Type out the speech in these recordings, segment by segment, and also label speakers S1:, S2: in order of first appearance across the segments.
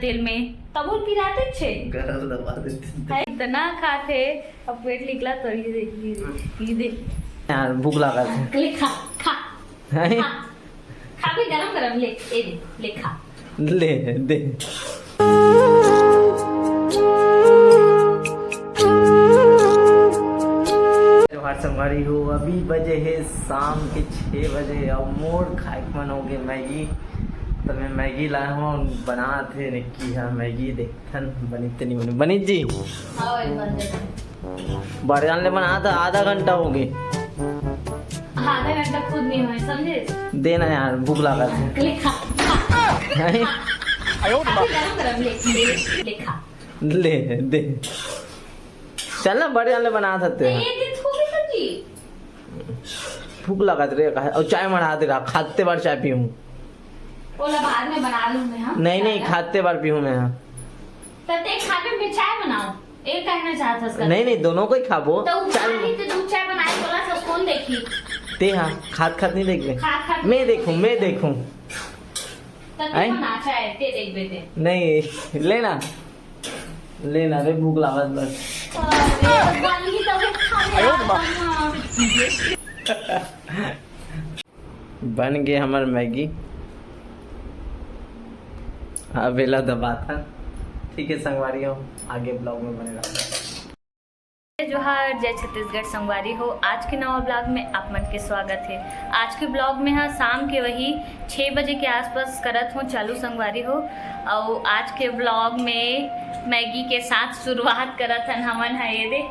S1: तेल में तबुल पिराते छे
S2: गरम दबा देते
S1: इतना खाते अब पेट निकला तो ये दे
S2: यार भूख लगा था
S1: ले खा खा खा भी गरम गरम ले ए दे ले खा
S2: ले दे। जोहार संगवारी हो, अभी बजे है शाम के 6 बजे और मोर खाए मन हो गए मैगी। तो मैं मैगी लाया हूँ बना थे निक्की है मैगी देखन बनी इतनी बनी जी बड़े जानले बना था आधा घंटा हो गए
S1: आधा घंटा खुद नहीं हुआ समझे
S2: देना यार भूख लगा था
S1: ले खा गरम गरम ले खा
S2: ले दे चल ना बड़े जानले बना सकते भूख लगा रे और चाय बना दे रहा खाते बार चाय पीऊँ
S1: ओला बाद में बना लूं मैं हां
S2: नहीं खाते बार पीऊँ मैं हां
S1: तब एक खाने में चाय बनाओ एक कहना चाहता इसका
S2: नहीं दोनों को ही खाबो
S1: तो चाय तो दूध चाय बनाए बोला सब कौन देखी
S2: ते हां खात नहीं देख ले मैं देखूं
S1: तब बना चाय ते देख बेटे
S2: नहीं लेना रे भूख लागत बस
S1: वाली तो खा
S2: बन गए हमार मैगी बेला दबा था। ठीक है संगवारी हो आगे ब्लॉग में बने रहा।
S1: जोहार जय छत्तीसगढ़ संगवारी हो, आज के नवा ब्लॉग में आप मन के स्वागत है। आज के ब्लॉग में है शाम के वही 6 बजे के आसपास करत हूँ चालू संगवारी हो और आज के ब्लॉग में मैगी के साथ शुरुआत करत हन हमन है ये दे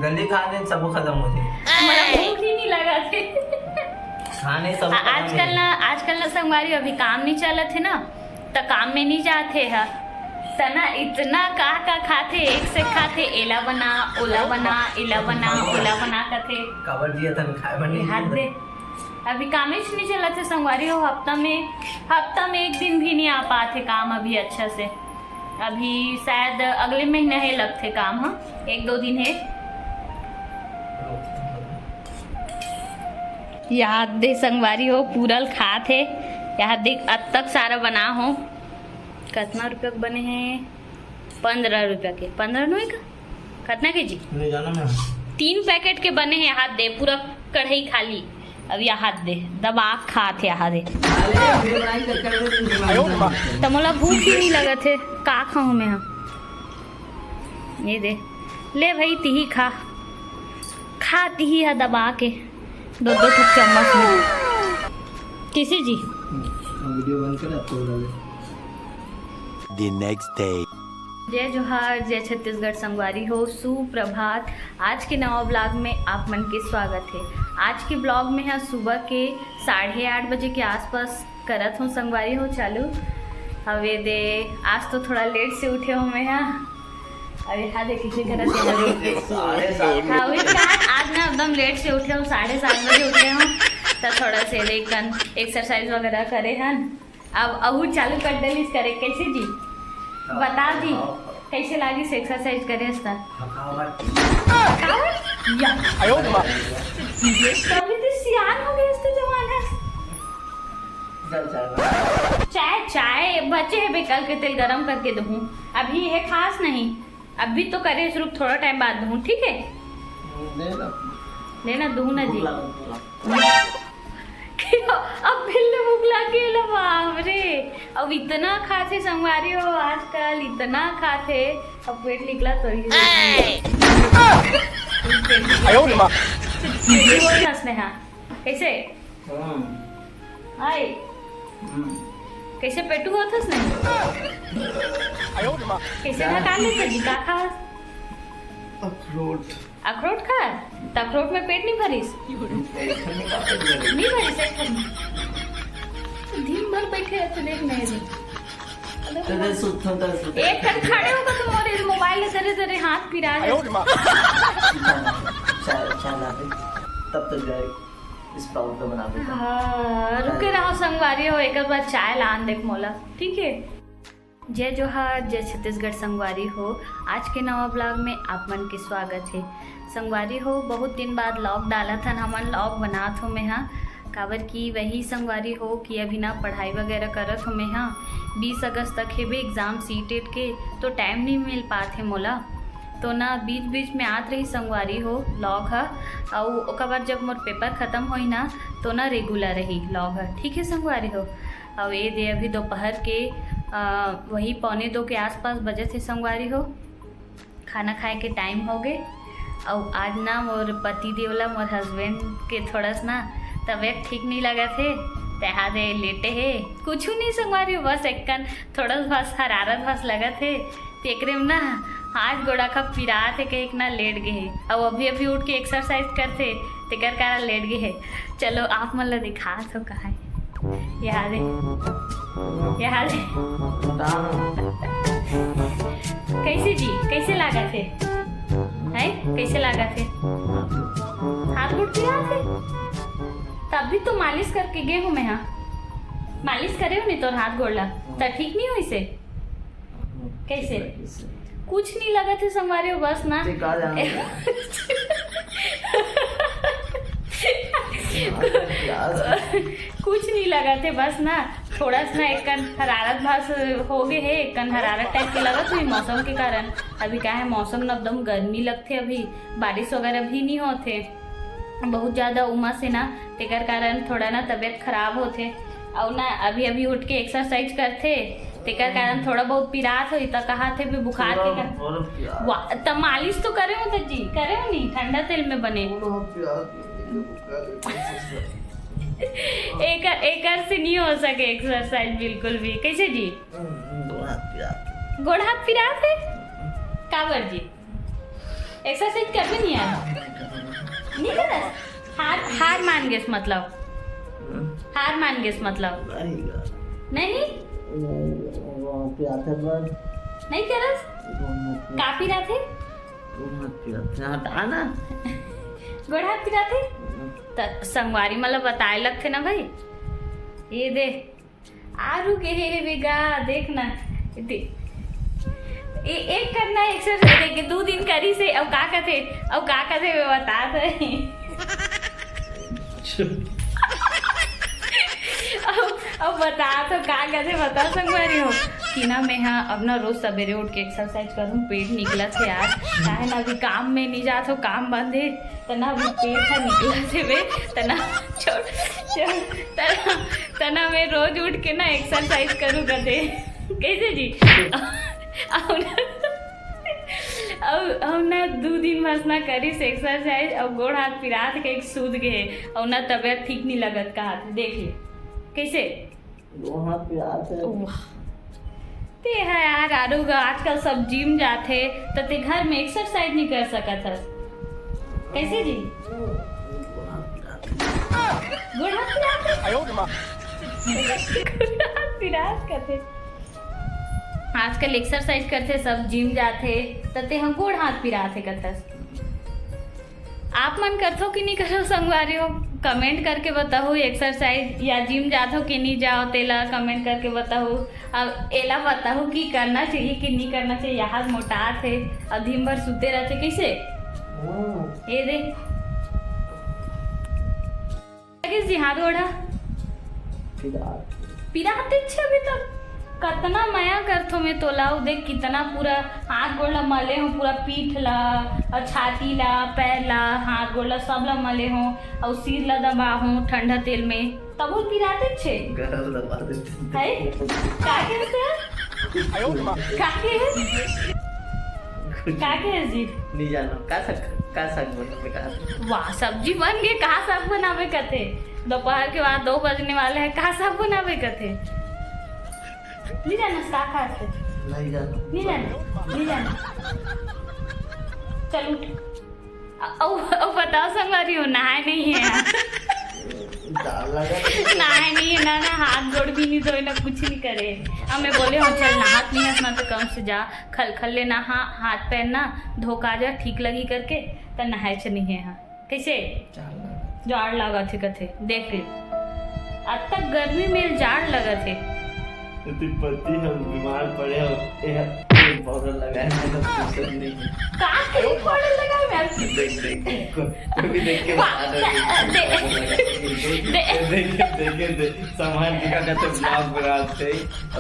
S2: जल्दी खाने सब खत्म हो जाए
S1: हमारा भूख ही नहीं लगा थे
S2: खाने सब
S1: आजकल ना संगवारी अभी काम नहीं चलत है ना तो काम में नहीं जाते है तना इतना का खाते एक से खाते एला बना ओला बना इला बना ओला बना करते
S2: कवर दिया था खाए बने
S1: हाथ दे अभी काम ही नहीं चला थे संगवारी हो हफ्ता में एक दिन भी नहीं आ पाते काम अभी अच्छा से अभी शायद अगले महीने है लगते काम हाँ 1-2 दिन है याद दे संगवारी हो पूरल खात है याद देख अब तक सारा बना हो कितना रुपया बने हैं 15 रुपया के 15 नहीं का कितना के जी
S2: नहीं जाना मैं
S1: 3 पैकेट के बने हैं हाथ दे पूरा कढ़ाई खाली अब यह हाथ दे दबा खात है दे तो मोला भूख ही नहीं लगा थे का खाऊं मैं ये दे ले भाई तिही खा तिही है दबा के 2 चम्मच में किसी जी
S2: वीडियो बंद कर तो डाले
S3: The next day.
S1: जय जोहार जय छत्तीसगढ़ संगवारी हो सुप्रभात। आज के नवा ब्लॉग में आप मन के स्वागत है। आज के ब्लॉग में है सुबह के 8:30 बजे के आसपास करत हूँ संगवारी हो चालू हवे दे आज तो थोड़ा लेट से उठे हूँ मैं यहाँ अरे हाँ दे किसी करत आज ना एकदम लेट से उठे हूँ 7:30 बजे उठे हूँ तो थोड़ा से लेकिन एक्सरसाइज वगैरह करे हैं अब अहू चालू कर देली करे कैसे जी बता दी कैसे लागी से एक्सरसाइज करे तभी तो सियान हो गए इसके जमाने चाय बचे है बेकल के तेल गरम करके दूँ अभी है खास नहीं अभी तो करे सिर्फ थोड़ा टाइम बाद दूँ ठीक है लेना दूँ ना जी अब फिर भूख लगी बाप रे अब इतना खाते संगवारी हो आजकल इतना खाते अब पेट निकला तो स्नेहा कैसे आए कैसे पेटू हुआ था स्नेहा कैसे खा लेते जी का खा अखरोट खा तो अखरोट में पेट नहीं भरीस नहीं भरीस दिन भर बैठे रहते देख नहीं एक तक खड़े होकर तुम और मोबाइल तेरे तेरे हाथ फिरा
S2: तब तक जाए इस पाउडर को बना दे
S1: हाँ रुके रहो संगवारी हो एक बार चाय लान देख मोला ठीक है। जय जोहार जय छत्तीसगढ़ संगवारी हो, आज के नवा ब्लॉग में आप मन के स्वागत है। संगवारी हो बहुत दिन बाद लॉग डाला था हमन लॉग बनात हो मैं हाँ काबर की वही संगवारी हो कि अभी ना पढ़ाई वगैरह करत हो मैं हाँ 20 अगस्त तक हेबे एग्ज़ाम सीटेट के, तो टाइम नहीं मिल पात है मोला। तो ना बीच बीच में आत रही संगवारी हो लॉग है, और ओकर बाद जब मोर पेपर ख़त्म होई ना तो ना रेगुलर रही लॉग है। ठीक है संगवारी हो। और ये दे अभी दोपहर के वही 1:45 के आसपास बजे थे संगवारी हो, खाना खाए के टाइम हो गए। और आज ना मोर पति देवला मोर हस्बैंड के थोड़ा सा ना तबीयत ठीक नहीं लगा थे, तहा दे लेटे है कुछ नहीं संगवारी हो, बस एक थोड़ा बस हरारत बस लगा थे तेकरे में ना हाथ गोड़ा का पिरा थे के एक ना लेट गए है। और अभी अभी उठ के एक्सरसाइज करते तेकर कारण लेट गए है। चलो आप मतलब दिखा तो कहा है यहाँ दे कैसे जी कैसे लागा थे है कैसे लागा थे हाथ उठ गया थे तब भी तो मालिश करके गए हूँ मैं। हाँ मालिश करे हो नहीं तो हाथ गोड़ला तो ठीक नहीं हुई से कैसे कुछ नहीं लगा थे संवारे बस ना कुछ नहीं लगा थे बस ना थोड़ा सा ना एक हरारत भास हो गए है, एक हरारत टाइप की लगा थी मौसम के कारण। अभी क्या है मौसम ना एकदम गर्मी लगते, अभी बारिश वगैरह भी नहीं होते, बहुत ज़्यादा उमस है ना तेकर कारण थोड़ा ना तबीयत खराब होते। और ना अभी अभी उठ के एक्सरसाइज करते तेकर कारण थोड़ा बहुत पिरात हुई तो कहा थे भी बुखार के कारण तब मालिश तो करे हो जी करे हो नहीं ठंडा तेल में बने एक से नहीं हो सके एक्सरसाइज बिल्कुल भी। कैसे जी गोड़ हाथ पिरात है काबर जी एक्सरसाइज कर भी नहीं है नहीं कर हार मान गए मतलब हार मान गए मतलब नहीं नहीं करस काफी रात है गोड़ हाथ पिरा थे तो संगवारी मतलब बताए लगते ना भाई ये दे आरू के हे बेगा देखना एक करना एक्सरसाइज देख 2 दिन करी से अब का कहते वे बता दे अब बता तो का कहते बता संगवारी हो कि ना मैं हाँ अब ना रोज सवेरे उठ के एक्सरसाइज करूँ, पेट निकला थे यार चाहे ना अभी काम में नहीं जात हो काम बंद है तना अभी पेट था निकला थे वे तना तना मैं रोज उठ के ना एक्सरसाइज करूँ कहते कैसे जी और ना 2 दिन बस ना करी से एक्सरसाइज और गोड़ हाथ पिरात के एक सूद गए और ना तबीयत ठीक नहीं लगत का हाथ देख ले कैसे ते है यार आरूगा आजकल सब जिम जाते तो ते घर में एक्सरसाइज नहीं कर सका था कैसे जी गोड़ हाथ पिरात करते आजकल एक्सरसाइज करते सब जिम जाते तते हम गोड़ हाथ पिराते कथस आप मन करथो कि नहीं करो संगवारी हो कमेंट करके बताओ एक्सरसाइज या जिम जाते हो कि नहीं जाओ तेला कमेंट करके बताओ। अब एला बताओ कि करना चाहिए कि नहीं करना चाहिए यहाँ मोटा थे और दिन भर सुते रहते कैसे ये दे जी हाथ गोड़ा पिराते अभी तक कतना माया करथो मैं तोलाऊ देख कितना पूरा हाथ गोड़ ला मले हो पूरा पीठ ला और छाती ला पैर ला हाथ गोड़ ला सब ला मले हो और सिर ला दबा हो ठंडा तेल में तब वो पिराते छे
S2: गरम दबा देते
S1: है काके जी
S2: नहीं जानो का सक बनावे का
S1: वाह सब्जी बन गए कहाँ साग बनावे कथे दोपहर के बाद 2 बजने वाले हैं कहाँ साग बनावे कथे नहीं जाना साग खाते नहीं जाना चल उठ बताओ संगवारी हो नहाए नहीं है नहाए नहीं है ना हाथ गोड़ भी नहीं धोए ना कुछ नहीं करे। अब मैं बोले हो चल नहात नहीं हंसना तो कम से जा खल ले नहा हाथ पैर ना धोखा जा ठीक लगी करके तो नहाए च नहीं है। हाँ कैसे जाड़ लगा थे कथे देख ले अब तक गर्मी में जाड़ लगा थे
S2: पति हम बीमार पड़े पाउडर लगाया मैं तो फुर्सत नहीं है।
S1: का के पाउडर लगाए मैं
S2: देख कोई भी देख के बता दे सामान के का तो ब्लॉग बनाते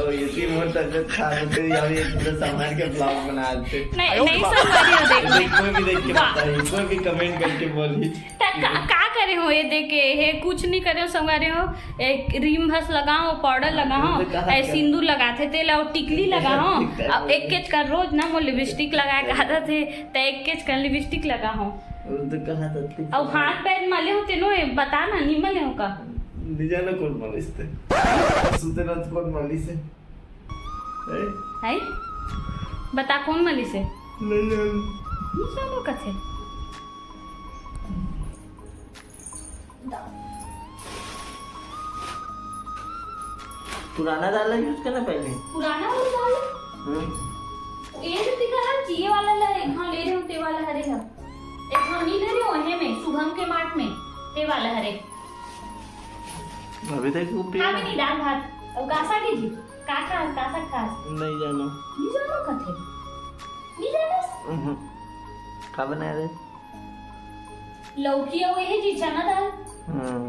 S2: और इसी मोर तक खाते या ये पूरा सामान के ब्लॉग बनाते
S1: नहीं संगवारी हो देख
S2: कोई भी देख के बताइए, कोई भी कमेंट करके बोली
S1: का करे हो ये देख के हे कुछ नहीं करे हो संगवारी हो एक रीम भस लगाओ पाउडर लगाओ ऐ सिंदूर लगाते थे और टिकली लगाओ अब एक केच का रोज ना वो लिपस्टिक लगाए खाता थे तो एक केच का लिपस्टिक लगाओ
S2: तो कहा था
S1: अब हाथ पैर मले होते नो बता ना नहीं मले हो का
S2: निजाना कौन मालिश थे सुते ना कौन मालिश है
S1: है बता कौन मली से
S2: नहीं
S1: चलो कथे
S2: पुराना दाल यूज करना पहले
S1: पुराना वाला दाल ये तो दिखा है जिए वाला ले हां ले रहे हो ते वाला हरे है एक हम नहीं ले रहे हो है में शुभम के मार्ट में ते वाला हरे
S2: अभी तक वो
S1: खा भी नहीं दाल भात और कासा की जी काका कासा खा
S2: नहीं जानो
S1: कथे नहीं जानो
S2: का बनाया रे
S1: लौकी और ये जी चना दाल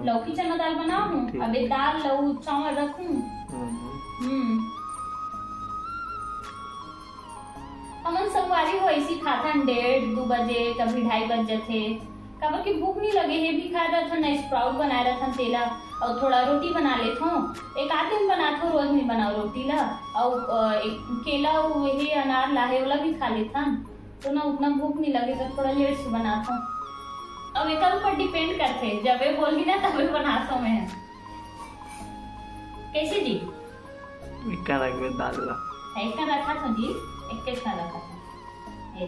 S1: लौकी चना दाल बनाऊं अबे दाल लौ चावल रखूं अमन संगवारी हो ऐसी खाता 1:30-2 बजे कभी 2:30 बजे थे कबर की भूख नहीं लगे है भी खा रहा था ना स्प्राउट बना रहा था तेला और थोड़ा रोटी बना लेता हूँ एक आध दिन बनाता रोज नहीं बनाओ रोटी ला और एक केला वही अनार लाहे वाला भी खा लेता तो ना उतना भूख नहीं लगे तो थोड़ा लेट से बनाता हूँ अब एक ऊपर डिपेंड करते जब वे बोली ना तब बनाता हूँ मैं कैसे जी
S2: इक्का रख में दाल ला
S1: ऐसा रखा था जी एक कैसा रखा था ये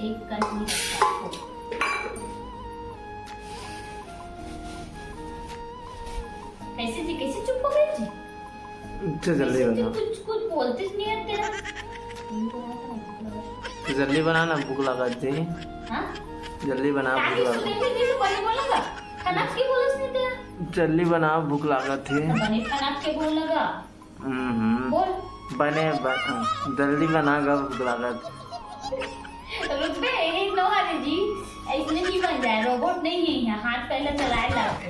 S1: एक कटनी कैसे जी कैसे चुप हो गए जी
S2: जल्दी बना
S1: कुछ बोलते नहीं है तेरा
S2: जल्दी बनाना भूख लगा थी
S1: हाँ
S2: जल्दी बना भूख लगा
S1: खाना की बोलस नहीं तेरा
S2: जल्दी बना भूख लगा थी
S1: बने खाना के बोल लगा बोल
S2: बने जल्दी बना गा भूख लगा थी
S1: रुपए एक नो हरे जी ऐसे नहीं बन जाए रोबोट नहीं है यहाँ हाथ पहले चलाए लाते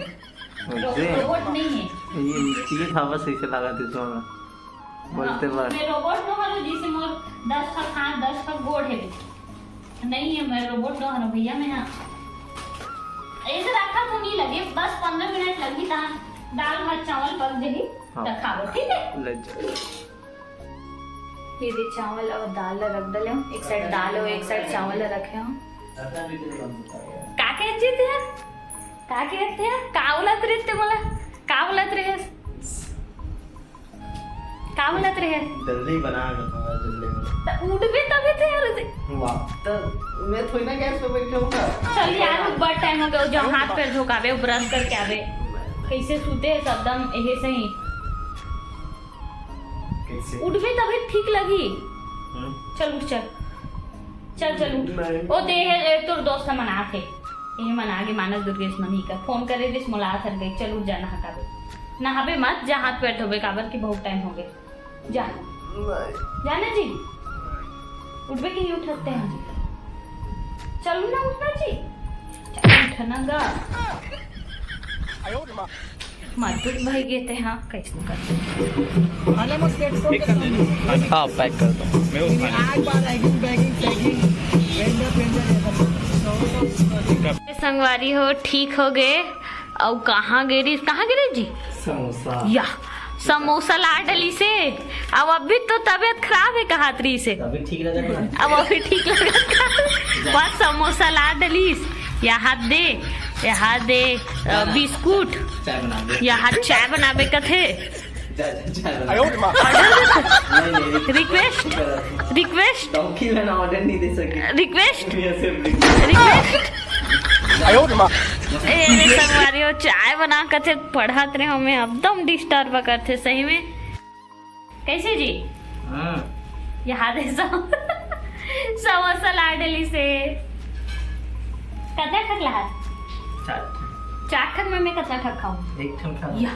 S1: रोबोट नहीं है
S2: ये नीचे की थावा सही से लगा थी सोना बोलते बार
S1: मैं रोबोट नो हरो जी से मोर 10 का हाथ 10 का गोड़ है नहीं है मैं रोबोट नो हरो भैया मैं यहाँ ऐसे रखा तो नहीं लगे बस 15 मिनट लगी था दाल भात चावल पक जाही तो खाओ ठीक है
S2: ले जा
S1: ये दे चावल और दाल रख दले एक साइड दाल और एक साइड चावल रखे हूं का कहते थे का कहते हैं का बोलत रे ते मला का बोलत रे का बोलत रे
S2: जल्दी बना गा जल्दी
S1: उठबे तबे थे यार
S2: वाह तो मैं थोड़ी ना गैस पे बैठा हूं
S1: चल यार बड़ टाइम हो गया जो हाथ पैर धोकावे ब्रश करके आवे कैसे सूते एकदम एहे सही उठबे तबे ठीक लगी चल उठ चल चल चल उठ ओ दे है तोर दोस्त मना थे ये मना के मानस दुर्गेश मनी का फोन करे दिस मुलाकात कर गई चल उठ जा नहावे नहावे मत जा हाथ पैर धोबे काबर की बहुत टाइम हो गए जा जाना जी उठबे कि नहीं उठते हैं जी चलो ना उठना जी उठना गा मजबूत भाई गए थे हाँ कैसे करते
S2: हाँ पैक कर दो
S1: संगवारी हो ठीक हो गए और कहाँ गिरी जी
S2: समोसा
S1: या समोसा ला डली से अब अभी तो तबीयत खराब है कहात्री से
S2: अभी ठीक लगा
S1: अब अभी ठीक लगा बस समोसा ला डलीस यहाँ दे बिस्कुट
S2: चाय बना दे
S1: यहाँ चाय बनाबे कथे रिक्वेस्ट
S2: डॉक्टर में ना ऑर्डर नहीं दे सके
S1: रिक्वेस्ट संगवारी हो चाय बना कथे पढ़ाते रहे हमें एकदम डिस्टर्ब करते सही में कैसे जी यहाँ दे समोसा ला डली से कथा ठक ला चार ठक में मैं कथा ठक खाऊं
S2: एक ठन खा
S1: या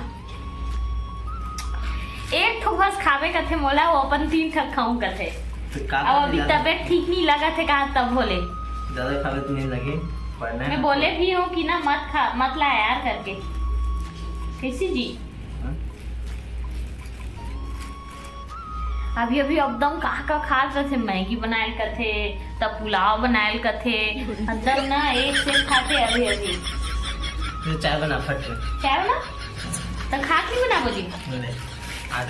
S1: एक ठो बस खावे कथे मोला वो अपन 3 ठक खाऊं कथे।
S2: तो का
S1: अब अभी तबीयत ठीक नहीं लगा थे कहा तब बोले
S2: ज्यादा खावे तो नहीं लगे पढ़ना है।
S1: मैं बोले भी हूँ कि ना मत ला यार करके। कैसी जी
S2: हाँ?
S1: अभी एकदम का खा रहे थे, मैगी बनायल कथे तब पुलाव बनायल कथे एकदम ना एक से खाते अभी।
S2: तो चाय बना फट से।
S1: चाय बना तो खा के बना बोली
S2: नहीं, आज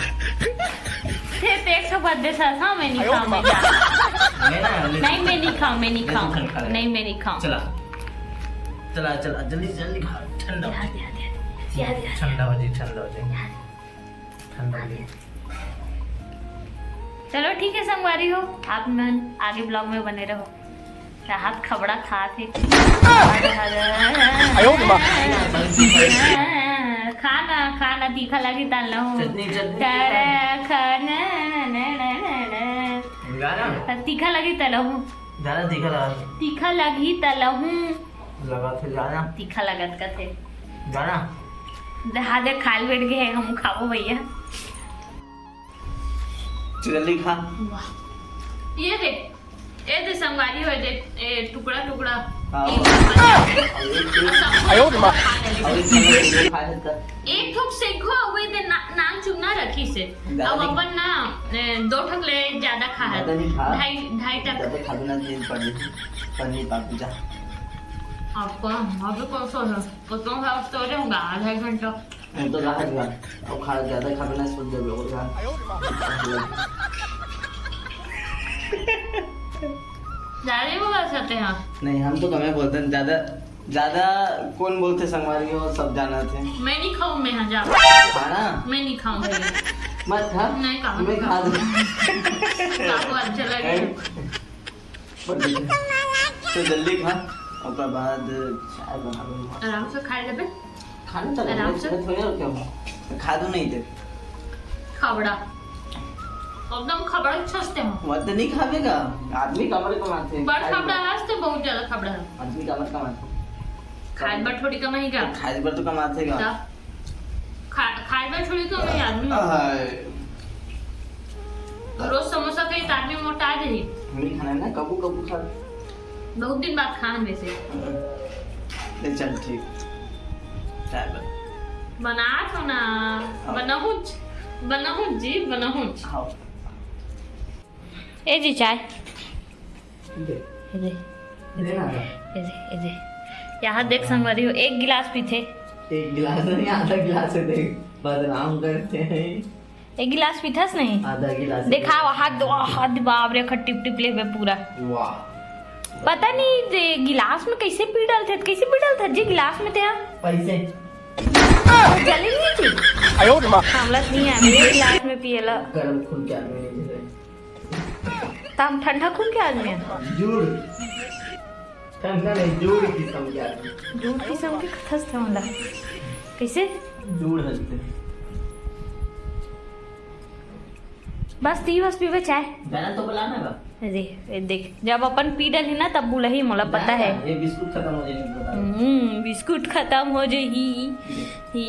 S1: थे पेट का बर्थडे था। हाँ मैं नहीं खाऊं, मैं जा नहीं मैं नहीं खाऊं, मैं नहीं खाऊं, नहीं मैं नहीं खाऊं।
S2: चला चला चला जल्दी जल्दी खा, ठंडा
S1: याद
S2: ठंडा हो जाए ठंडा हो जाए ठंडा हो जाए।
S1: चलो ठीक है संगवारी हो, आप मन आगे ब्लॉग में बने रहो। राहत खबड़ा खा थे खाना तीखा लगी डाल
S2: चटनी
S1: तीखा लगी तलहू
S2: ज्यादा तीखा लगा
S1: तीखा लगी तलहू
S2: लगा थे ज्यादा
S1: तीखा लगत का थे
S2: ज्यादा
S1: हाथे खाल बैठ गए हम खाओ भैया।
S2: जल्दी खा।
S1: ये दे संगवारी हो दे टुकड़ा टुकड़ा एक ठोक सेखो हुए दे नाम चुना रखी से अब अपन ना 2 ठक ले ज्यादा खा है 2.5 टक
S2: खा देना पनीर पापड़ी जा
S1: आपका अभी कौन सा है तो है तो रहूंगा आधा घंटा
S2: मैं तो रहा था अब खा ज्यादा खा देना सुन दे और खा
S1: ज्यादा बोल सकते हैं
S2: नहीं हम तो कम बोलते हैं ज्यादा कौन बोलते संगवारी हो सब जाना थे।
S1: मैं नहीं खाऊं मैं हाँ जा
S2: खाना
S1: मैं नहीं खाऊं
S2: मत खा
S1: नहीं खाऊं
S2: मैं खा दूं
S1: आपको अच्छा लगे
S2: तो जल्दी खा और उसके बाद चाय बना लूंगा
S1: आराम से खा लेबे
S2: खाने तो
S1: आराम से
S2: थोड़ी और क्या खा दूं नहीं थे
S1: खबड़ा एकदम खबड़ा सस्ते हो
S2: मत नहीं खावेगा आदमी कमर कमाते हैं
S1: बड़ खबड़ा हंसते बहुत ज्यादा खबड़ा है
S2: आदमी कमर कमाते
S1: खाए बड़ थोड़ी कमाएगा
S2: खाए पर तो कमाते हैं
S1: खाए बड़ थोड़ी कमाई आदमी रोज समोसा कहीं तो आदमी मोटा जाए
S2: नहीं खाना ना कबू कबू खा
S1: बहुत दिन बाद खान वैसे
S2: ले चल ठीक चाय
S1: बना तो ना बनाहूँ जी बनाहूँ
S2: खाओ
S1: ए जी चाय
S2: दे लेना
S1: ए यहाँ देख संगवारी हो 1 गिलास पीते
S2: एक गिलास नहीं आधा गिलास है देख बदनाम करते हैं
S1: 1 गिलास पीथास नहीं
S2: आधा गिलास
S1: देखा हाथ बाप रे खट टिप टिप ले पूरा
S2: वाह
S1: पता नहीं जे गिलास में कैसे पी डाल थे जी गिलास में थे
S2: पैसे
S1: जली नहीं थी हमला नहीं है मेरे गिलास में पिएला
S2: गरम खून के आदमी नहीं जिले
S1: तम ठंडा खून के आदमी है
S2: जूड़ ठंडा नहीं जूड़ किस्म के आदमी
S1: दूध किस्म के खथस थे मला कैसे
S2: जूड़ हंसते
S1: बस ती बस पीवे चाय
S2: गाना तो बुलाना बा
S1: अरे देख जब अपन पी डली ना तब बुलही मोला पता है
S2: ये बिस्कुट खत्म हो जाए नहीं पता
S1: बिस्कुट खत्म हो जाही ही